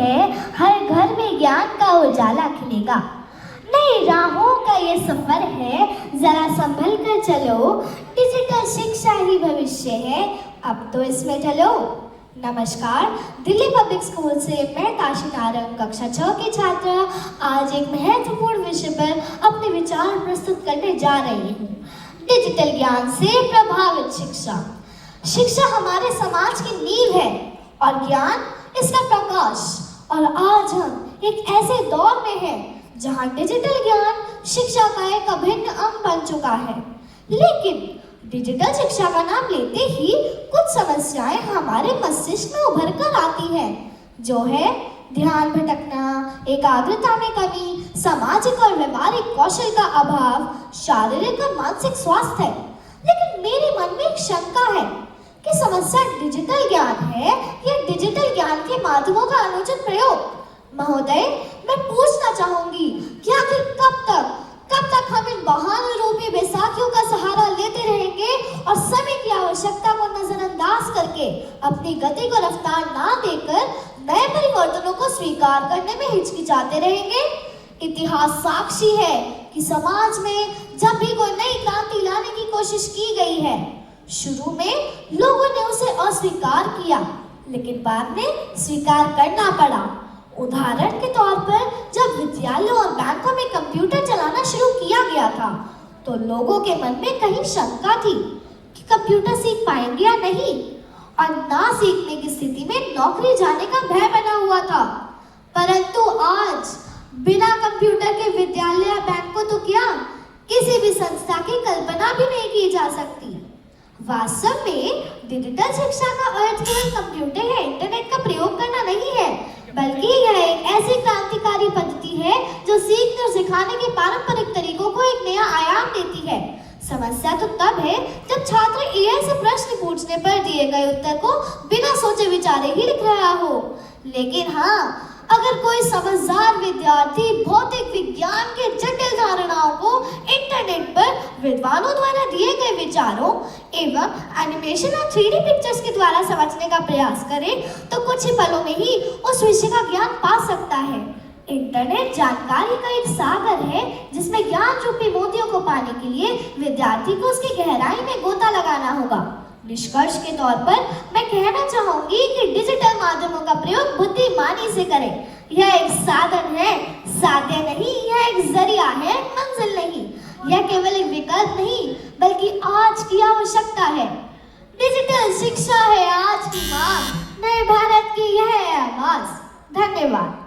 है हर घर में ज्ञान का उजाला खिलेगा। नई राहों का ये सफर है, जरा संभल कर चलो। डिजिटल शिक्षा ही भविष्य है, अब तो इसमें चलो। नमस्कार, दिल्ली पब्लिक स्कूल से मैं ताशी नारंग कक्षा 6 की छात्रा आज एक महत्वपूर्ण विषय पर अपने विचार प्रस्तुत करने जा रही हूँ। डिजिटल ज्ञान से प्रभावित शिक्षा। शिक्षा हमारे समाज की नींव है और ज्ञान इसका प्रकाश। और आज हम एक ऐसे दौर में हैं जहाँ डिजिटल ज्ञान शिक्षा का एक अभिन्न अंग बन चुका है। लेकिन डिजिटल शिक्षा का नाम लेते ही कुछ समस्याएं हमारे मस्तिष्क में उभर कर आती हैं, जो है ध्यान भटकना, एकाग्रता में कमी, सामाजिक और व्यवहारिक कौशल का अभाव, शारीरिक और मानसिक स्वास्थ्य। लेकिन मेरे मन में एक शंका है कि समस्या डिजिटल ज्ञान है या डिजिटल ज्ञान के माध्यमों का अनुचित प्रयोग। महोदय, मैं पूछना चाहूंगी कि आखिर कब तक हम इन बहाने रूपी बैसाखियों का सहारा लेते रहेंगे और समय की आवश्यकता को नजरअंदाज करके अपनी गति को रफ्तार ना देकर नए परिवर्तनों को स्वीकार करने में हिचकिचाते रहेंगे। इतिहास साक्षी है कि समाज में जब भी कोई नई क्रांति लाने की कोशिश की गई है, शुरू में लोगों ने उसे अस्वीकार किया, लेकिन बाद में स्वीकार करना पड़ा। उदाहरण के तौर पर जब विद्यालयों और बैंकों में कंप्यूटर चलाना शुरू किया गया था, तो लोगों के मन में कहीं शंका थी कि कंप्यूटर सीख पाएंगे या नहीं, और ना सीखने की स्थिति में नौकरी जाने का भय बना हुआ था। परंतु आज बिना कंप्यूटर के विद्यालय या बैंकों तो क्या, किसी भी संस्था की कल्पना भी नहीं की जा सकती। वास्तव में डिजिटल शिक्षा का अर्थ केवल कंप्यूटर या इंटरनेट का प्रयोग करना नहीं है, बल्कि यह एक ऐसी क्रांतिकारी पद्धति है जो सीखने और सिखाने के पारंपरिक तरीकों को एक नया आयाम देती है। समस्या तो तब है जब छात्र एआई से प्रश्न पूछने पर दिए गए उत्तर को बिना सोचे विचारे ही लिख रहा हो। लेकिन हाँ, अगर कोई समझदार विद्यार्थी भौतिक विज्ञान के जटिल धारणाओं को इंटरनेट पर विद्वानों द्वारा दिए गए विचारों एवं एनिमेशन और 3D पिक्चर्स के द्वारा समझने का प्रयास करे, तो कुछ ही पलों में ही उस विषय का ज्ञान पा सकता है। इंटरनेट जानकारी का एक सागर है जिसमें ज्ञान रूपी मोतियों को पाने के लिए विद्यार्थी को उसकी गहराई में गोता लगाना होगा। निष्कर्ष के तौर पर मैं कहना चाहूंगी कि डिजिटल माध्यमों का प्रयोग बुद्धिमानी से करें। यह एक साधन है, साध्य नहीं। यह एक जरिया है, मंजिल नहीं। यह केवल एक विकल्प नहीं, बल्कि आज की आवश्यकता है। डिजिटल शिक्षा है आज की मांग, नए भारत की यह है आवाज। धन्यवाद।